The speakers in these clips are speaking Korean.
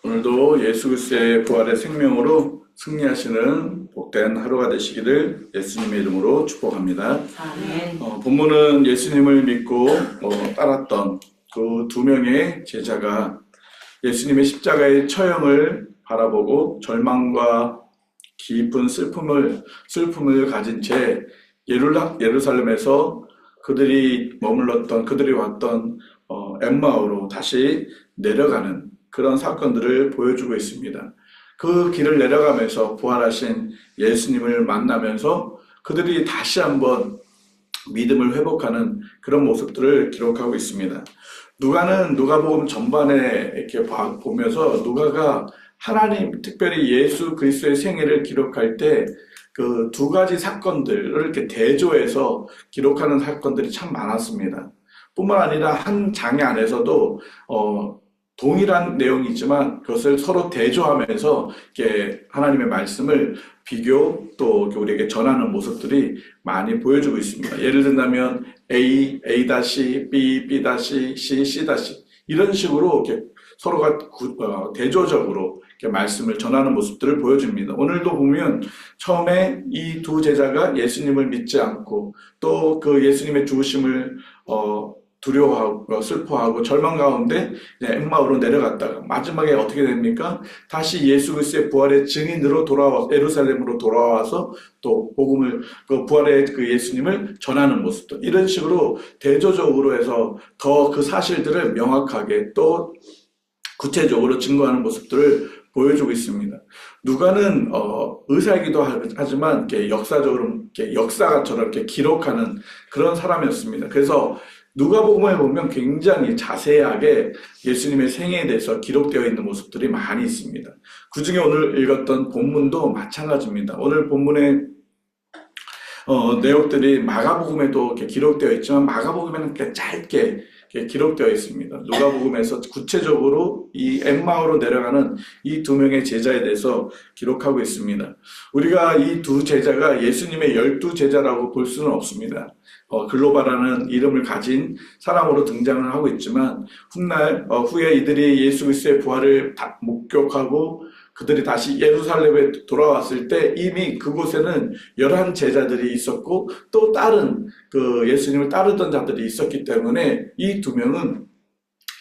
오늘도 예수 그리스도의 부활의 생명으로 승리하시는 복된 하루가 되시기를 예수님의 이름으로 축복합니다. 아멘. 본문은 예수님을 믿고 따랐던 그 두 명의 제자가 예수님의 십자가의 처형을 바라보고 절망과 깊은 슬픔을 가진 채 예루살렘에서 그들이 왔던 엠마오로 다시 내려가는 그런 사건들을 보여주고 있습니다. 그 길을 내려가면서 부활하신 예수님을 만나면서 그들이 다시 한번 믿음을 회복하는 그런 모습들을 기록하고 있습니다. 누가는 누가복음 전반에 이렇게 보면서 누가가 하나님, 특별히 예수 그리스도의 생애를 기록할 때 그 두 가지 사건들을 이렇게 대조해서 기록하는 사건들이 참 많았습니다. 뿐만 아니라 한 장의 안에서도 동일한 내용이지만 그것을 서로 대조하면서 이렇게 하나님의 말씀을 비교 또 우리에게 전하는 모습들이 많이 보여주고 있습니다. 예를 든다면 A, B, B, C, C 이런 식으로 이렇게 서로가 대조적으로 이렇게 말씀을 전하는 모습들을 보여줍니다. 오늘도 보면 처음에 이 두 제자가 예수님을 믿지 않고 또 그 예수님의 죽으심을 두려워하고 슬퍼하고 절망 가운데 엠마오로 내려갔다가 마지막에 어떻게 됩니까? 다시 예수 그리스도의 부활의 증인으로 예루살렘으로 돌아와서 또 복음을 부활의 그 예수님을 전하는 모습들 이런 식으로 대조적으로 해서 더 그 사실들을 명확하게 또 구체적으로 증거하는 모습들을 보여주고 있습니다. 누가는 의사이기도 하지만 이렇게 역사적으로 이렇게 역사가처럼 이렇게 기록하는 그런 사람이었습니다. 그래서 누가복음에 보면 굉장히 자세하게 예수님의 생애에 대해서 기록되어 있는 모습들이 많이 있습니다. 그 중에 오늘 읽었던 본문도 마찬가지입니다. 오늘 본문의 내용들이 마가복음에도 이렇게 기록되어 있지만 마가복음에는 이렇게 짧게 기록되어 있습니다. 누가복음에서 구체적으로 이 엠마오로 내려가는 이 두 명의 제자에 대해서 기록하고 있습니다. 우리가 이 두 제자가 예수님의 12제자라고 볼 수는 없습니다. 글로바라는 이름을 가진 사람으로 등장을 하고 있지만 훗날 후에 이들이 예수 그리스도의 부활을 목격하고 그들이 다시 예루살렘에 돌아왔을 때 이미 그곳에는 11제자들이 있었고 또 다른 그 예수님을 따르던 자들이 있었기 때문에 이 두 명은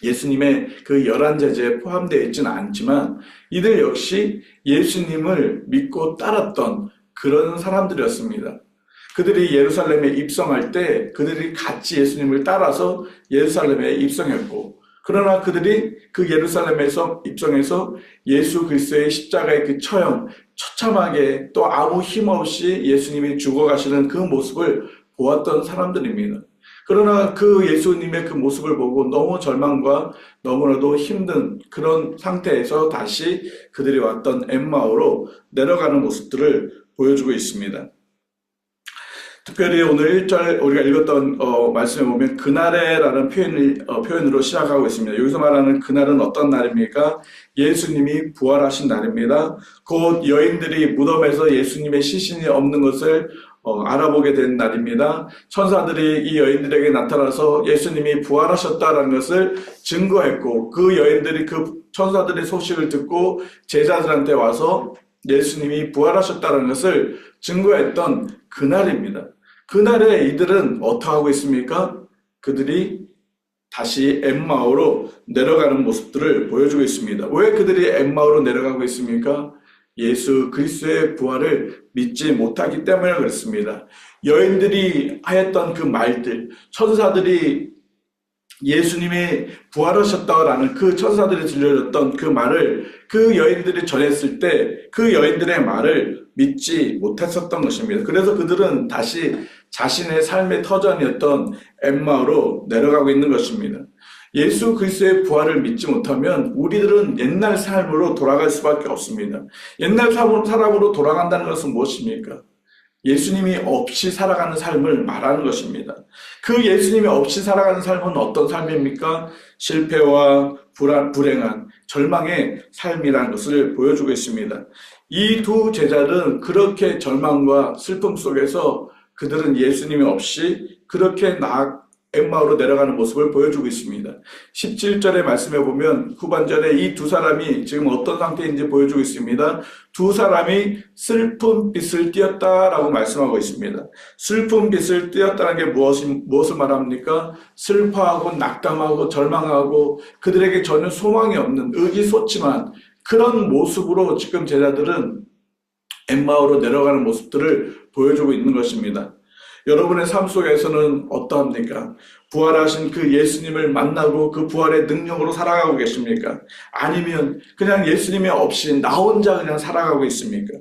예수님의 그 11제자에 포함되어 있지는 않지만 이들 역시 예수님을 믿고 따랐던 그런 사람들이었습니다. 그들이 예루살렘에 입성할 때 그들이 같이 예수님을 따라서 예루살렘에 입성했고 그러나 그들이 그 예루살렘에서 입성해서 예수 그리스도의 십자가의 그 처형, 처참하게 또 아무 힘 없이 예수님이 죽어가시는 그 모습을 보았던 사람들입니다. 그러나 그 예수님의 그 모습을 보고 너무 절망과 너무나도 힘든 그런 상태에서 다시 그들이 왔던 엠마오로 내려가는 모습들을 보여주고 있습니다. 특별히 오늘 1절 우리가 읽었던 말씀에 보면 그날에라는 표현으로 시작하고 있습니다. 여기서 말하는 그날은 어떤 날입니까? 예수님이 부활하신 날입니다. 곧 여인들이 무덤에서 예수님의 시신이 없는 것을 알아보게 된 날입니다. 천사들이 이 여인들에게 나타나서 예수님이 부활하셨다는 것을 증거했고 그 여인들이 그 천사들의 소식을 듣고 제자들한테 와서 예수님이 부활하셨다는 것을 증거했던 그날입니다. 그날에 이들은 어떻게 하고 있습니까? 그들이 다시 엠마오로 내려가는 모습들을 보여주고 있습니다. 왜 그들이 엠마오로 내려가고 있습니까? 예수 그리스도의 부활을 믿지 못하기 때문에 그렇습니다. 여인들이 하였던 그 말들, 천사들이 예수님이 부활하셨다라는 그 천사들이 들려줬던 그 말을 그 여인들이 전했을 때 그 여인들의 말을 믿지 못했었던 것입니다. 그래서 그들은 다시 자신의 삶의 터전이었던 엠마오로 내려가고 있는 것입니다. 예수 그리스도의 부활을 믿지 못하면 우리들은 옛날 삶으로 돌아갈 수밖에 없습니다. 옛날 사람으로 돌아간다는 것은 무엇입니까? 예수님이 없이 살아가는 삶을 말하는 것입니다. 그 예수님이 없이 살아가는 삶은 어떤 삶입니까? 실패와 불행한 절망의 삶이라는 것을 보여주고 있습니다. 이 두 제자는 그렇게 절망과 슬픔 속에서 그들은 예수님이 없이 그렇게 엠마오로 내려가는 모습을 보여주고 있습니다. 17절의 말씀에 보면 후반절에 이 두 사람이 지금 어떤 상태인지 보여주고 있습니다. 두 사람이 슬픈 빛을 띠었다라고 말씀하고 있습니다. 슬픈 빛을 띠었다는 게 무엇을 말합니까? 슬퍼하고 낙담하고 절망하고 그들에게 전혀 소망이 없는 의기소침한 그런 모습으로 지금 제자들은 엠마오로 내려가는 모습들을 보여주고 있는 것입니다. 여러분의 삶 속에서는 어떠합니까? 부활하신 그 예수님을 만나고 그 부활의 능력으로 살아가고 계십니까? 아니면 그냥 예수님이 없이 나 혼자 그냥 살아가고 있습니까?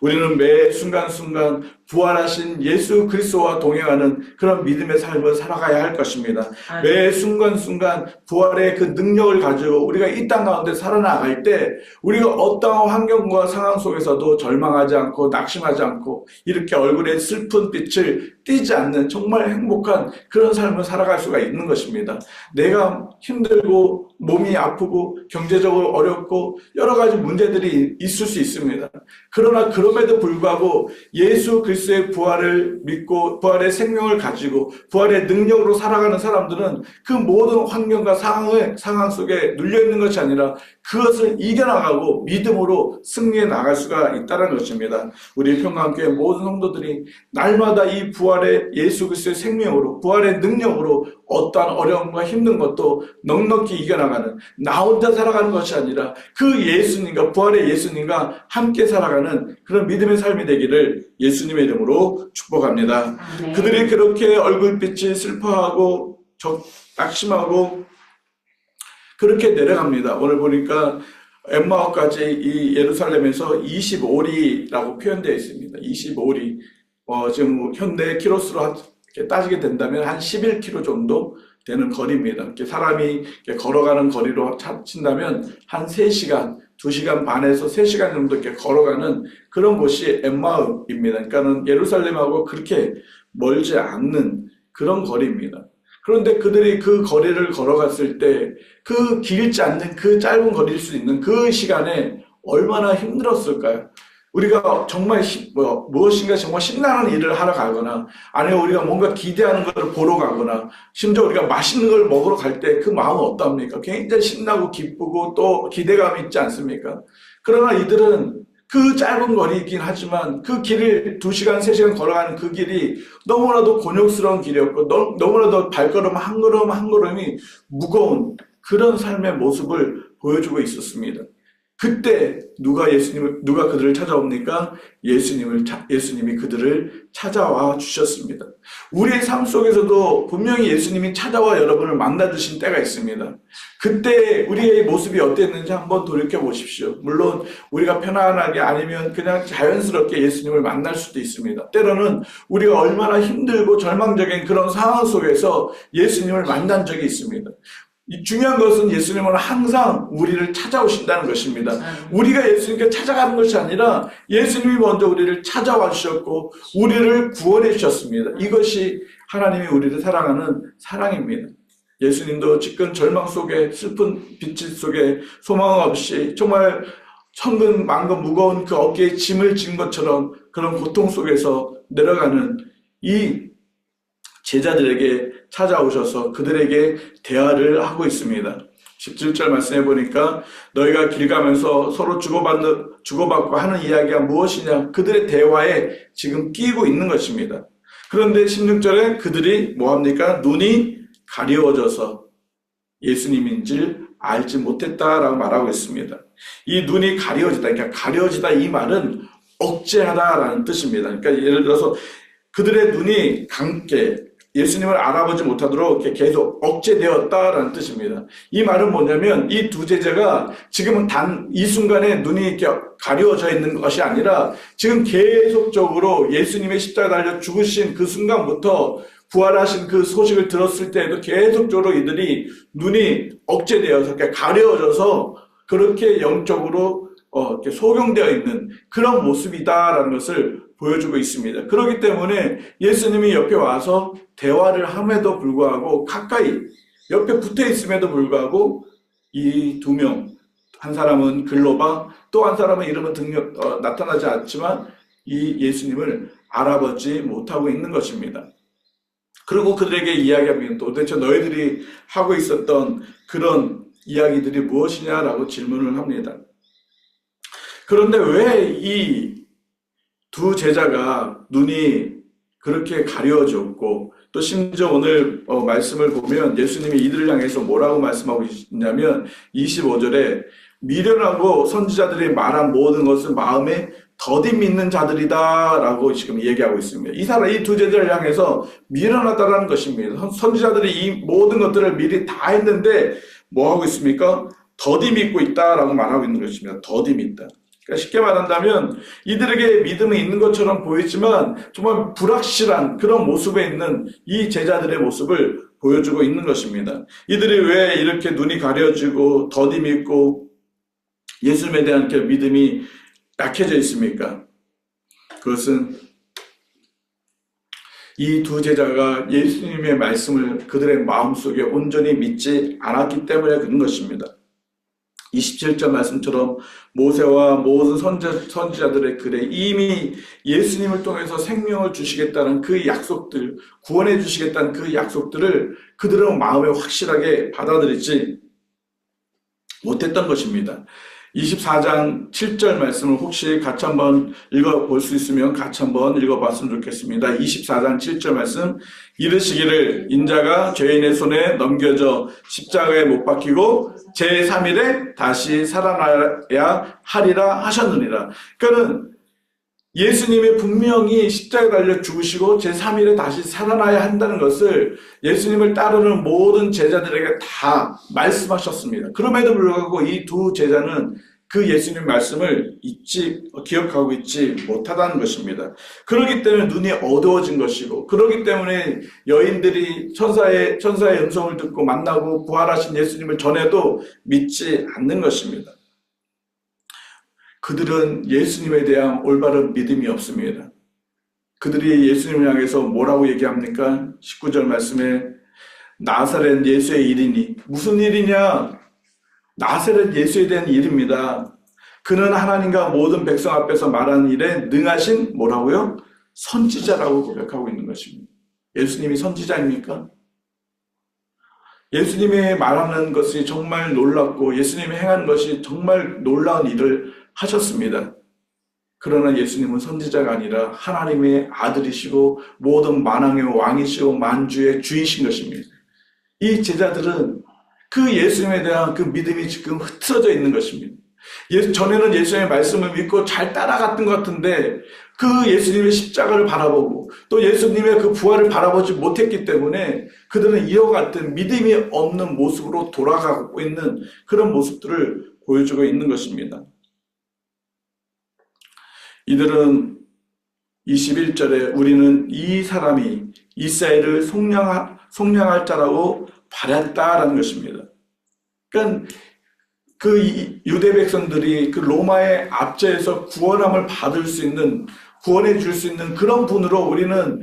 우리는 매 순간순간 부활하신 예수 그리스도와 동행하는 그런 믿음의 삶을 살아가야 할 것입니다. 매 순간순간 부활의 그 능력을 가지고 우리가 이 땅 가운데 살아나갈 때 우리가 어떠한 환경과 상황 속에서도 절망하지 않고 낙심하지 않고 이렇게 얼굴에 슬픈 빛을 띠지 않는 정말 행복한 그런 삶을 살아갈 수가 있는 것입니다. 내가 힘들고 몸이 아프고 경제적으로 어렵고 여러 가지 문제들이 있을 수 있습니다. 그러나 그럼에도 불구하고 예수 그리스도의 부활을 믿고 부활의 생명을 가지고 부활의 능력으로 살아가는 사람들은 그 모든 환경과 상황 속에 눌려있는 것이 아니라 그것을 이겨나가고 믿음으로 승리해 나갈 수가 있다는 것입니다. 우리 평강교회 모든 성도들이 날마다 이 부활의 예수 그리스도의 생명으로 부활의 능력으로 어떠한 어려움과 힘든 것도 넉넉히 이겨나가는 나 혼자 살아가는 것이 아니라 그 예수님과 부활의 예수님과 함께 살아가는 그런 믿음의 삶이 되기를 예수님의 이름으로 축복합니다. 네. 그들이 그렇게 얼굴빛이 슬퍼하고 낙심하고 그렇게 내려갑니다. 오늘 보니까 엠마오까지 이 예루살렘에서 25리라고 표현되어 있습니다. 25리. 지금 현대 키로수로 따지게 된다면 한 11km 정도 되는 거리입니다. 이렇게 사람이 이렇게 걸어가는 거리로 친다면 한 3시간, 2시간 반에서 3시간 정도 이렇게 걸어가는 그런 곳이 엠마오입니다. 그러니까는 예루살렘하고 그렇게 멀지 않는 그런 거리입니다. 그런데 그들이 그 거리를 걸어갔을 때 그 길지 않는 그 짧은 거리일 수 있는 그 시간에 얼마나 힘들었을까요? 우리가 정말 무엇인가 정말 신나는 일을 하러 가거나 아니면 우리가 뭔가 기대하는 것을 보러 가거나 심지어 우리가 맛있는 걸 먹으러 갈 때 그 마음은 어떠합니까? 굉장히 신나고 기쁘고 또 기대감이 있지 않습니까? 그러나 이들은 그 짧은 거리이긴 하지만 그 길을 2시간, 3시간 걸어가는 그 길이 너무나도 곤욕스러운 길이었고 너무나도 발걸음 한 걸음 한 걸음이 무거운 그런 삶의 모습을 보여주고 있었습니다. 그때 누가 그들을 찾아옵니까? 예수님이 그들을 찾아와 주셨습니다. 우리의 삶 속에서도 분명히 예수님이 찾아와 여러분을 만나 주신 때가 있습니다. 그때 우리의 모습이 어땠는지 한번 돌이켜 보십시오. 물론 우리가 편안하게 아니면 그냥 자연스럽게 예수님을 만날 수도 있습니다. 때로는 우리가 얼마나 힘들고 절망적인 그런 상황 속에서 예수님을 만난 적이 있습니다. 중요한 것은 예수님은 항상 우리를 찾아오신다는 것입니다. 우리가 예수님께 찾아가는 것이 아니라 예수님이 먼저 우리를 찾아와 주셨고 우리를 구원해 주셨습니다. 이것이 하나님이 우리를 사랑하는 사랑입니다. 예수님도 지금 절망 속에 슬픈 빛 속에 소망 없이 정말 천근 만근 무거운 그 어깨에 짐을 진 것처럼 그런 고통 속에서 내려가는 이 제자들에게 찾아오셔서 그들에게 대화를 하고 있습니다. 17절 말씀해 보니까 너희가 길 가면서 서로 주고받고 하는 이야기가 무엇이냐 그들의 대화에 지금 끼고 있는 것입니다. 그런데 16절에 그들이 뭐합니까? 눈이 가리워져서 예수님인지 알지 못했다라고 말하고 있습니다. 이 눈이 가려지다, 그러니까 가려지다 이 말은 억제하다라는 뜻입니다. 그러니까 예를 들어서 그들의 눈이 감게 예수님을 알아보지 못하도록 계속 억제되었다라는 뜻입니다. 이 말은 뭐냐면 이 두 제자가 지금은 단 이 순간에 눈이 이렇게 가려져 있는 것이 아니라 지금 계속적으로 예수님의 십자가 달려 죽으신 그 순간부터 부활하신 그 소식을 들었을 때에도 계속적으로 이들이 눈이 억제되어서 가려져서 그렇게 영적으로 이렇게 소경되어 있는 그런 모습이다라는 것을 보여주고 있습니다. 그렇기 때문에 예수님이 옆에 와서 대화를 함에도 불구하고 가까이 옆에 붙어 있음에도 불구하고 이 두 명, 한 사람은 글로바, 또 한 사람은 이름은 나타나지 않지만 이 예수님을 알아보지 못하고 있는 것입니다. 그리고 그들에게 이야기하면 도대체 너희들이 하고 있었던 그런 이야기들이 무엇이냐라고 질문을 합니다. 그런데 왜 이 두 제자가 눈이 그렇게 가려졌고 또 심지어 오늘 말씀을 보면 예수님이 이들을 향해서 뭐라고 말씀하고 있냐면 25절에 미련하고 선지자들이 말한 모든 것을 마음에 더디 믿는 자들이다 라고 지금 얘기하고 있습니다. 이 두 제자를 향해서 미련하다라는 것입니다. 선지자들이 이 모든 것들을 미리 다 했는데 뭐 하고 있습니까? 더디 믿고 있다라고 말하고 있는 것입니다. 더디 믿다. 그러니까 쉽게 말한다면 이들에게 믿음이 있는 것처럼 보이지만 정말 불확실한 그런 모습에 있는 이 제자들의 모습을 보여주고 있는 것입니다. 이들이 왜 이렇게 눈이 가려지고 더디 믿고 예수님에 대한 그 믿음이 약해져 있습니까? 그것은 이 두 제자가 예수님의 말씀을 그들의 마음속에 온전히 믿지 않았기 때문에 그런 것입니다. 27절 말씀처럼 모세와 모든 선지자들의 글에 이미 예수님을 통해서 생명을 주시겠다는 그 약속들, 구원해 주시겠다는 그 약속들을 그들은 마음에 확실하게 받아들이지 못했던 것입니다. 24장 7절 말씀을 혹시 같이 한번 읽어볼 수 있으면 같이 한번 읽어봤으면 좋겠습니다. 24장 7절 말씀, 이르시기를 인자가 죄인의 손에 넘겨져 십자가에 못 박히고 제3일에 다시 살아나야 하리라 하셨느니라. 그러니까는 예수님이 분명히 십자가에 달려 죽으시고 제3일에 다시 살아나야 한다는 것을 예수님을 따르는 모든 제자들에게 다 말씀하셨습니다. 그럼에도 불구하고 이 두 제자는 그 예수님 말씀을 기억하고 있지 못하다는 것입니다. 그렇기 때문에 눈이 어두워진 것이고, 그렇기 때문에 여인들이 천사의 음성을 듣고 만나고 부활하신 예수님을 전해도 믿지 않는 것입니다. 그들은 예수님에 대한 올바른 믿음이 없습니다. 그들이 예수님을 향해서 뭐라고 얘기합니까? 19절 말씀에 나사렛 예수의 일이니, 무슨 일이냐? 나사렛 예수에 대한 일입니다. 그는 하나님과 모든 백성 앞에서 말하는 일에 능하신 뭐라고요? 선지자라고 고백하고 있는 것입니다. 예수님이 선지자입니까? 예수님이 말하는 것이 정말 놀랍고 예수님이 행한 것이 정말 놀라운 일을 하셨습니다. 그러나 예수님은 선지자가 아니라 하나님의 아들이시고 모든 만왕의 왕이시고 만주의 주이신 것입니다. 이 제자들은 그 예수님에 대한 그 믿음이 지금 흐트러져 있는 것입니다. 전에는 예수님의 말씀을 믿고 잘 따라갔던 것 같은데 그 예수님의 십자가를 바라보고 또 예수님의 그 부활을 바라보지 못했기 때문에 그들은 이와 같은 믿음이 없는 모습으로 돌아가고 있는 그런 모습들을 보여주고 있는 것입니다. 이들은 21절에 우리는 이 사람이 이스라엘을 속량할 자라고 바랐다라는 것입니다. 그러니까 그 유대 백성들이 그 로마의 압제에서 구원함을 받을 수 있는, 구원해 줄 수 있는 그런 분으로 우리는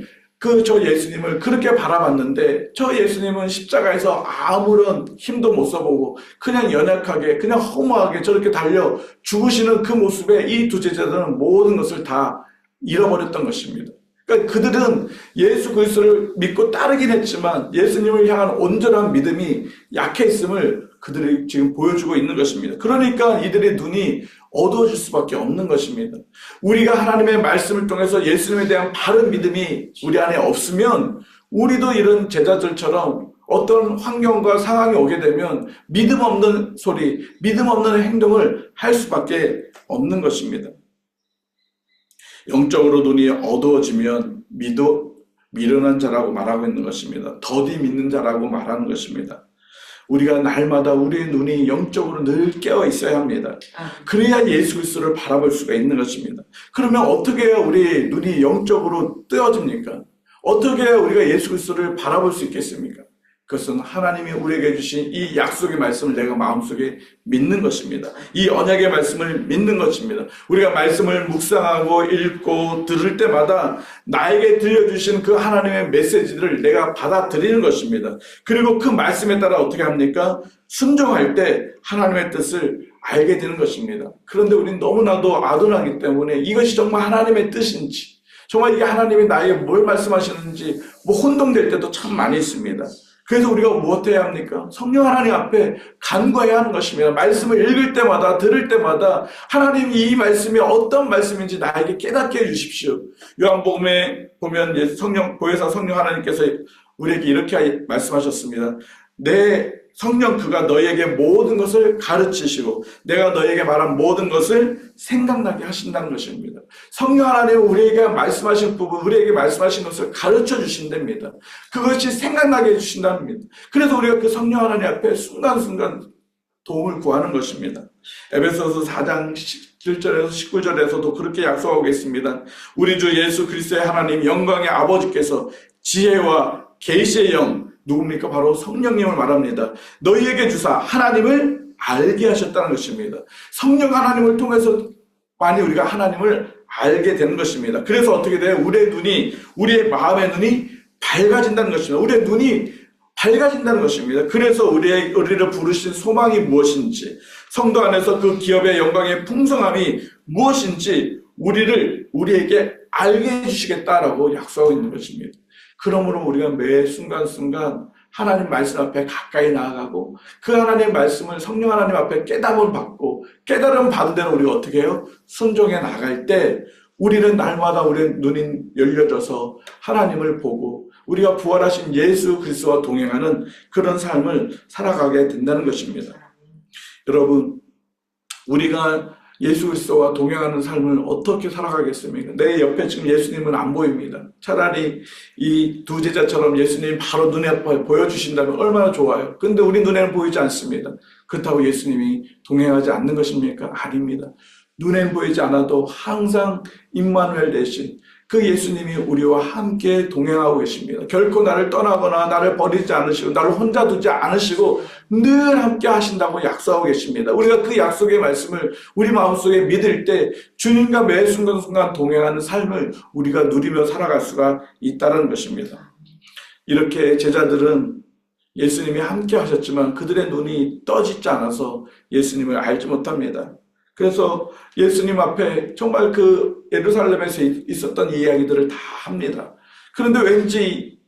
저 예수님을 그렇게 바라봤는데 저 예수님은 십자가에서 아무런 힘도 못 써보고 그냥 연약하게 그냥 허무하게 저렇게 달려 죽으시는 그 모습에 이 두 제자들은 모든 것을 다 잃어버렸던 것입니다. 그러니까 그들은 예수 그리스도를 믿고 따르긴 했지만 예수님을 향한 온전한 믿음이 약해 있음을 그들이 지금 보여주고 있는 것입니다. 그러니까 이들의 눈이 어두워질 수밖에 없는 것입니다. 우리가 하나님의 말씀을 통해서 예수님에 대한 바른 믿음이 우리 안에 없으면 우리도 이런 제자들처럼 어떤 환경과 상황이 오게 되면 믿음 없는 소리, 믿음 없는 행동을 할 수밖에 없는 것입니다. 영적으로 눈이 어두워지면 미련한 자라고 말하고 있는 것입니다. 더디 믿는 자라고 말하는 것입니다. 우리가 날마다 우리의 눈이 영적으로 늘 깨어 있어야 합니다. 그래야 예수 그리스도를 바라볼 수가 있는 것입니다. 그러면 어떻게 해야 우리 눈이 영적으로 뜨어집니까? 어떻게 해야 우리가 예수 그리스도를 바라볼 수 있겠습니까? 그것은 하나님이 우리에게 주신 이 약속의 말씀을 내가 마음속에 믿는 것입니다. 이 언약의 말씀을 믿는 것입니다. 우리가 말씀을 묵상하고 읽고 들을 때마다 나에게 들려주신 그 하나님의 메시지를 내가 받아들이는 것입니다. 그리고 그 말씀에 따라 어떻게 합니까? 순종할 때 하나님의 뜻을 알게 되는 것입니다. 그런데 우리는 너무나도 아둔하기 때문에 이것이 정말 하나님의 뜻인지 정말 이게 하나님이 나에게 뭘 말씀하시는지 혼동될 때도 참 많이 있습니다. 그래서 우리가 무엇 해야 합니까? 성령 하나님 앞에 간구해야 하는 것입니다. 말씀을 읽을 때마다, 들을 때마다 하나님 이 말씀이 어떤 말씀인지 나에게 깨닫게 해주십시오. 요한복음에 보면 보혜사 성령 하나님께서 우리에게 이렇게 말씀하셨습니다. 내 성령 그가 너희에게 모든 것을 가르치시고 내가 너희에게 말한 모든 것을 생각나게 하신다는 것입니다. 성령 하나님은 우리에게 말씀하신 부분, 우리에게 말씀하신 것을 가르쳐 주신답니다. 그것이 생각나게 해주신답니다. 그래서 우리가 그 성령 하나님 앞에 순간순간 도움을 구하는 것입니다. 에베소서 4장 7절에서 19절에서도 그렇게 약속하고 있습니다. 우리 주 예수 그리스도의 하나님 영광의 아버지께서 지혜와 계시의 영, 누굽니까? 바로 성령님을 말합니다. 너희에게 주사 하나님을 알게 하셨다는 것입니다. 성령 하나님을 통해서 많이 우리가 하나님을 알게 되는 것입니다. 그래서 어떻게 돼요? 우리의 마음의 눈이 밝아진다는 것입니다. 우리의 눈이 밝아진다는 것입니다. 그래서 우리를 부르신 소망이 무엇인지, 성도 안에서 그 기업의 영광의 풍성함이 무엇인지 우리에게 알게 해주시겠다라고 약속하고 있는 것입니다. 그러므로 우리가 매 순간순간 하나님 말씀 앞에 가까이 나아가고 그 하나님의 말씀을 성령 하나님 앞에 깨달음을 받고 깨달음 받은 대로 우리가 어떻게 해요? 순종해 나갈 때 우리는 날마다 우리의 눈이 열려져서 하나님을 보고 우리가 부활하신 예수 그리스도와 동행하는 그런 삶을 살아가게 된다는 것입니다. 여러분, 우리가 예수 그리스도와 동행하는 삶을 어떻게 살아가겠습니까? 내 옆에 지금 예수님은 안 보입니다. 차라리 이 두 제자처럼 예수님 바로 눈에 보여주신다면 얼마나 좋아요. 근데 우리 눈에는 보이지 않습니다. 그렇다고 예수님이 동행하지 않는 것입니까? 아닙니다. 눈에는 보이지 않아도 항상 임마누엘 대신 그 예수님이 우리와 함께 동행하고 계십니다. 결코 나를 떠나거나 나를 버리지 않으시고 나를 혼자 두지 않으시고 늘 함께 하신다고 약속하고 계십니다. 우리가 그 약속의 말씀을 우리 마음속에 믿을 때 주님과 매 순간순간 동행하는 삶을 우리가 누리며 살아갈 수가 있다는 것입니다. 이렇게 제자들은 예수님이 함께 하셨지만 그들의 눈이 떠지지 않아서 예수님을 알지 못합니다. 그래서 예수님 앞에 정말 그 예루살렘에서 있었던 이야기들을 다 합니다. 그런데 왠지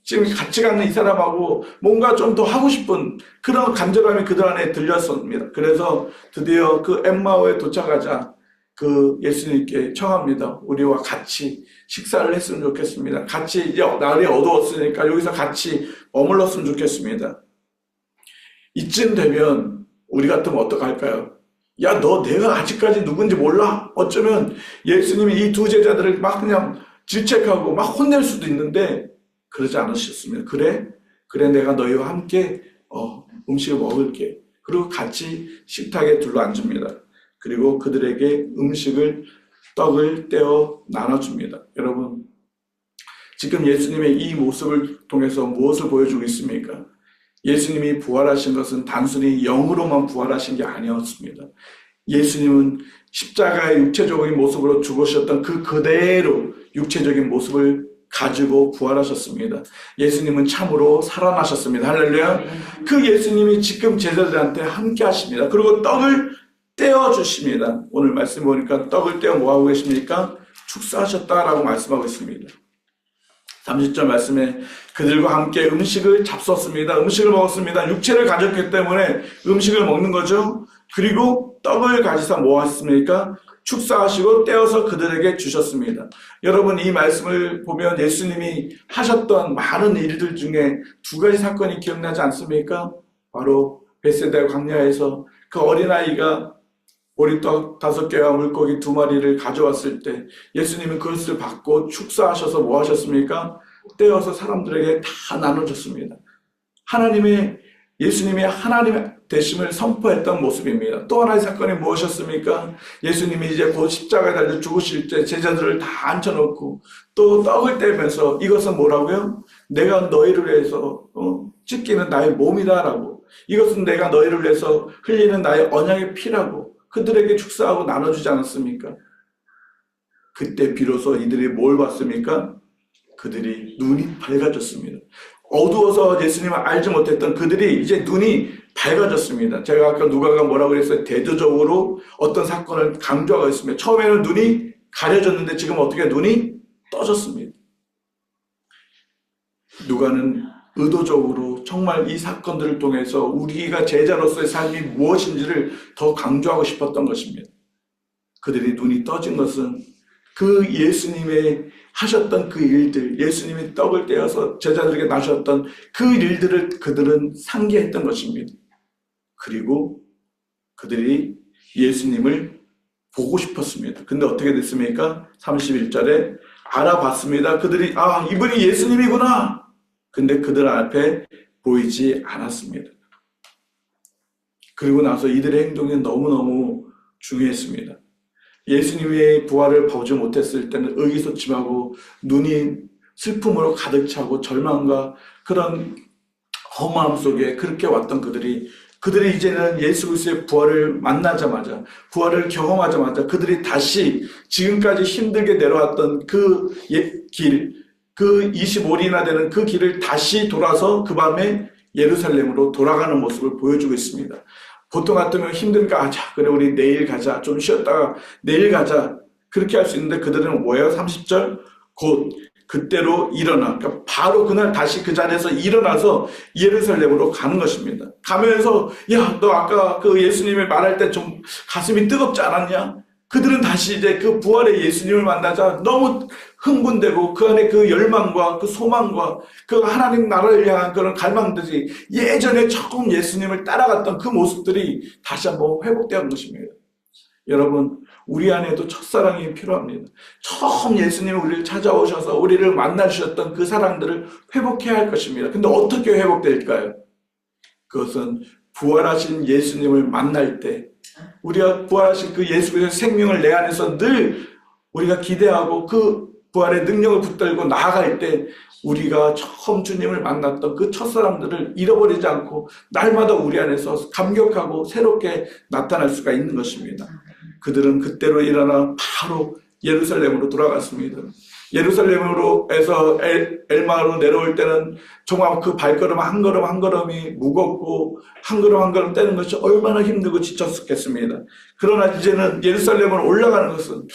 지금 같이 가는 이 사람하고 뭔가 좀 더 하고 싶은 그런 간절함이 그들 안에 들렸습니다. 그래서 드디어 그 엠마오에 도착하자 그 예수님께 청합니다. 우리와 같이 식사를 했으면 좋겠습니다. 같이 이제 날이 어두웠으니까 여기서 같이 머물렀으면 좋겠습니다. 이쯤 되면 우리 같으면 어떡할까요? 야, 내가 아직까지 누군지 몰라? 어쩌면 예수님이 이 두 제자들을 막 그냥 질책하고 막 혼낼 수도 있는데 그러지 않으셨습니다. 그래 내가 너희와 함께 음식을 먹을게. 그리고 같이 식탁에 둘러앉습니다. 그리고 그들에게 떡을 떼어 나눠줍니다. 여러분, 지금 예수님의 이 모습을 통해서 무엇을 보여주고 있습니까? 예수님이 부활하신 것은 단순히 영으로만 부활하신 게 아니었습니다. 예수님은 십자가의 육체적인 모습으로 죽으셨던 그대로 육체적인 모습을 가지고 부활하셨습니다. 예수님은 참으로 살아나셨습니다. 할렐루야. 그 예수님이 지금 제자들한테 함께 하십니다. 그리고 떡을 떼어 주십니다. 오늘 말씀 보니까 떡을 떼어 뭐 하고 계십니까? 축사하셨다라고 말씀하고 있습니다. 30절 말씀에 그들과 함께 음식을 잡섰습니다. 음식을 먹었습니다. 육체를 가졌기 때문에 음식을 먹는 거죠. 그리고 떡을 가지사 뭐 하셨습니까? 축사하시고 떼어서 그들에게 주셨습니다. 여러분, 이 말씀을 보면 예수님이 하셨던 많은 일들 중에 두 가지 사건이 기억나지 않습니까? 바로 벳세다 광야에서 그 어린아이가 보리떡 5개와 물고기 2마리를 가져왔을 때 예수님은 그것을 받고 축사하셔서 뭐 하셨습니까? 떼어서 사람들에게 다 나눠줬습니다. 예수님이 하나님 되심을 선포했던 모습입니다. 또 하나의 사건이 무엇이었습니까? 예수님이 이제 곧 십자가에 달려 죽으실 때 제자들을 다 앉혀놓고 또 떡을 떼면서 이것은 뭐라고요? 내가 너희를 위해서 찢기는 나의 몸이다라고, 이것은 내가 너희를 위해서 흘리는 나의 언약의 피라고 그들에게 축사하고 나눠주지 않았습니까? 그때 비로소 이들이 뭘 봤습니까? 그들이 눈이 밝아졌습니다. 어두워서 예수님을 알지 못했던 그들이 이제 눈이 밝아졌습니다. 제가 아까 누가가 뭐라고 그랬어요? 대조적으로 어떤 사건을 강조하고 있습니다. 처음에는 눈이 가려졌는데 지금 어떻게 눈이 떠졌습니다. 누가는 의도적으로 정말 이 사건들을 통해서 우리가 제자로서의 삶이 무엇인지를 더 강조하고 싶었던 것입니다. 그들이 눈이 떠진 것은 그 예수님의 하셨던 그 일들, 예수님이 떡을 떼어서 제자들에게 나셨던 그 일들을 그들은 상기했던 것입니다. 그리고 그들이 예수님을 보고 싶었습니다. 근데 어떻게 됐습니까? 31절에 알아봤습니다. 그들이 이분이 예수님이구나. 근데 그들 앞에 보이지 않았습니다. 그리고 나서 이들의 행동이 너무너무 중요했습니다. 예수님의 부활을 보지 못했을 때는 의기소침하고 눈이 슬픔으로 가득 차고 절망과 그런 허무함 속에 그렇게 왔던 그들이 이제는 예수 그리스도의 부활을 만나자마자, 부활을 경험하자마자 그들이 다시 지금까지 힘들게 내려왔던 그 길, 그 25리나 되는 그 길을 다시 돌아서 그 밤에 예루살렘으로 돌아가는 모습을 보여주고 있습니다. 보통 같으면 힘드니까 그래 우리 내일 가자, 좀 쉬었다가 내일 가자, 그렇게 할 수 있는데 그들은 뭐예요? 30절 곧 그때로 일어나, 그러니까 바로 그날 다시 그 자리에서 일어나서 예루살렘으로 가는 것입니다. 가면서 야, 너 아까 그 예수님을 말할 때 좀 가슴이 뜨겁지 않았냐? 그들은 다시 이제 그 부활의 예수님을 만나자 너무 흥분되고 그 안에 그 열망과 그 소망과 그 하나님 나라를 향한 그런 갈망들이 예전에 처음 예수님을 따라갔던 그 모습들이 다시 한번 회복되는 것입니다. 여러분, 우리 안에도 첫사랑이 필요합니다. 처음 예수님이 우리를 찾아오셔서 우리를 만나주셨던 그 사랑들을 회복해야 할 것입니다. 근데 어떻게 회복될까요? 그것은 부활하신 예수님을 만날 때 우리가 부활하신 그 예수 그리스도의 생명을 내 안에서 늘 우리가 기대하고 그 부활의 능력을 붙들고 나아갈 때 우리가 처음 주님을 만났던 그 첫사랑들을 잃어버리지 않고 날마다 우리 안에서 감격하고 새롭게 나타날 수가 있는 것입니다. 그들은 그때로 일어나 바로 예루살렘으로 돌아갔습니다. 예루살렘으로 해서 엘마로 내려올 때는 정말 그 발걸음 한 걸음 한 걸음이 무겁고 한 걸음 한 걸음 떼는 것이 얼마나 힘들고 지쳤겠습니다. 그러나 이제는 예루살렘으로 올라가는 것은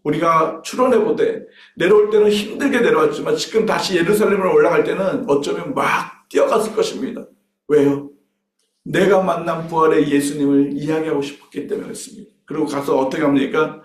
우리가 추론해보되 내려올 때는 힘들게 내려왔지만 지금 다시 예루살렘으로 올라갈 때는 어쩌면 막 뛰어갔을 것입니다. 왜요? 내가 만난 부활의 예수님을 이야기하고 싶었기 때문에 그렇습니다. 그리고 가서 어떻게 합니까?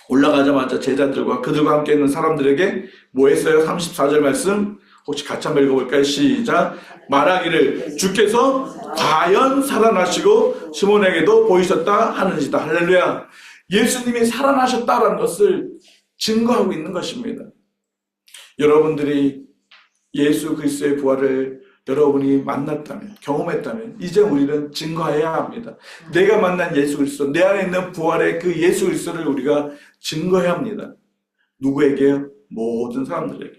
올라가자마자 제자들과 그들과 함께 있는 사람들에게 뭐 했어요? 34절 말씀 혹시 같이 한번 읽어볼까요? 시작. 말하기를 주께서 과연 살아나시고 시몬에게도 보이셨다 하는지다. 할렐루야. 예수님이 살아나셨다라는 것을 증거하고 있는 것입니다. 여러분들이 예수 그리스도의 부활을 여러분이 만났다면, 경험했다면 이제 우리는 증거해야 합니다. 내가 만난 예수 그리스도, 내 안에 있는 부활의 그 예수 그리스도를 우리가 증거해야 합니다. 누구에게요? 모든 사람들에게.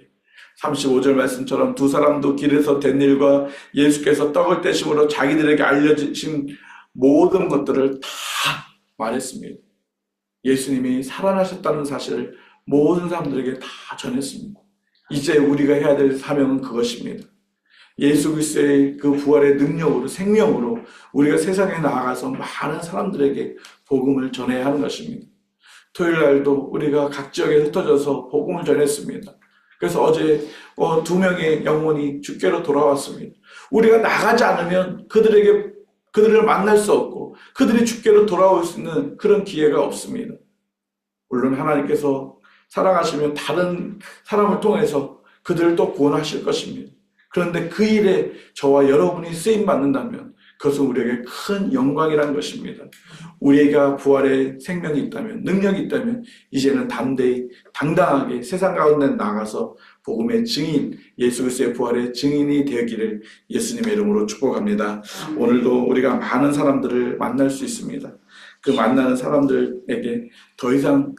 35절 말씀처럼 두 사람도 길에서 된 일과 예수께서 떡을 떼심으로 자기들에게 알려주신 모든 것들을 다 말했습니다. 예수님이 살아나셨다는 사실을 모든 사람들에게 다 전했습니다. 이제 우리가 해야 될 사명은 그것입니다. 예수 그리스도의 그 부활의 능력으로, 생명으로 우리가 세상에 나아가서 많은 사람들에게 복음을 전해야 하는 것입니다. 토요일 날도 우리가 각 지역에 흩어져서 복음을 전했습니다. 그래서 어제 2명의 영혼이 주께로 돌아왔습니다. 우리가 나가지 않으면 그들을 만날 수 없고 그들이 주께로 돌아올 수 있는 그런 기회가 없습니다. 물론 하나님께서 사랑하시면 다른 사람을 통해서 그들을 또 구원하실 것입니다. 그런데 그 일에 저와 여러분이 쓰임받는다면 그것은 우리에게 큰 영광이라는 것입니다. 우리가 부활의 생명이 있다면, 능력이 있다면 이제는 담대히 당당하게 세상 가운데 나가서 복음의 증인, 예수 그리스도의 부활의 증인이 되기를 예수님의 이름으로 축복합니다. 오늘도 우리가 많은 사람들을 만날 수 있습니다. 그 만나는 사람들에게 더 이상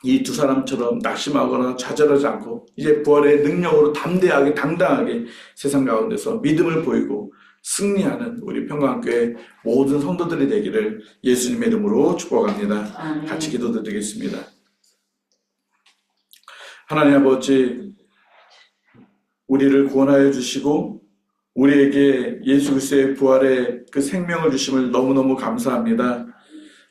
이 두 사람처럼 낙심하거나 좌절하지 않고 이제 부활의 능력으로 담대하게 당당하게 세상 가운데서 믿음을 보이고 승리하는 우리 평강교회 모든 성도들이 되기를 예수님의 이름으로 축복합니다. 아멘. 같이 기도드리겠습니다. 하나님 아버지, 우리를 구원하여 주시고 우리에게 예수 그리스도의 부활의 그 생명을 주심을 너무너무 감사합니다.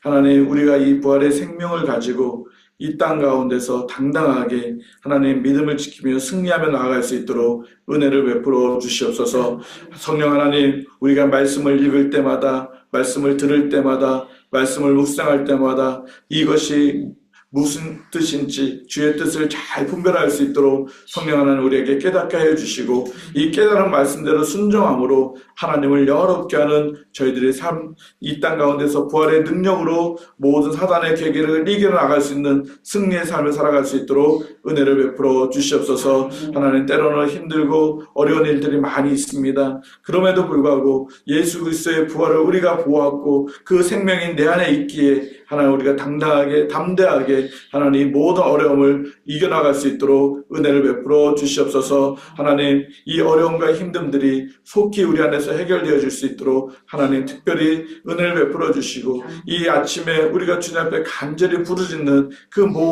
하나님 우리가 이 부활의 생명을 가지고 이 땅 가운데서 당당하게 하나님 믿음을 지키며 승리하며 나아갈 수 있도록 은혜를 베풀어 주시옵소서. 성령 하나님, 우리가 말씀을 읽을 때마다, 말씀을 들을 때마다, 말씀을 묵상할 때마다 이것이 무슨 뜻인지 주의 뜻을 잘 분별할 수 있도록 성령 하나님 우리에게 깨닫게 해주시고, 이 깨달은 말씀대로 순종함으로 하나님을 영화롭게 하는 저희들의 삶, 이 땅 가운데서 부활의 능력으로 모든 사단의 계기를 이겨나갈 수 있는 승리의 삶을 살아갈 수 있도록 은혜를 베풀어 주시옵소서. 하나님, 때로는 힘들고 어려운 일들이 많이 있습니다. 그럼에도 불구하고 예수 그리스도의 부활을 우리가 보았고 그 생명이 내 안에 있기에 하나님 우리가 당당하게 담대하게 하나님 모든 어려움을 이겨나갈 수 있도록 은혜를 베풀어 주시옵소서. 하나님, 이 어려움과 힘듦들이 속히 우리 안에서 해결되어 줄 수 있도록 하나님 특별히 은혜를 베풀어 주시고, 이 아침에 우리가 주님 앞에 간절히 부르짖는 그 모든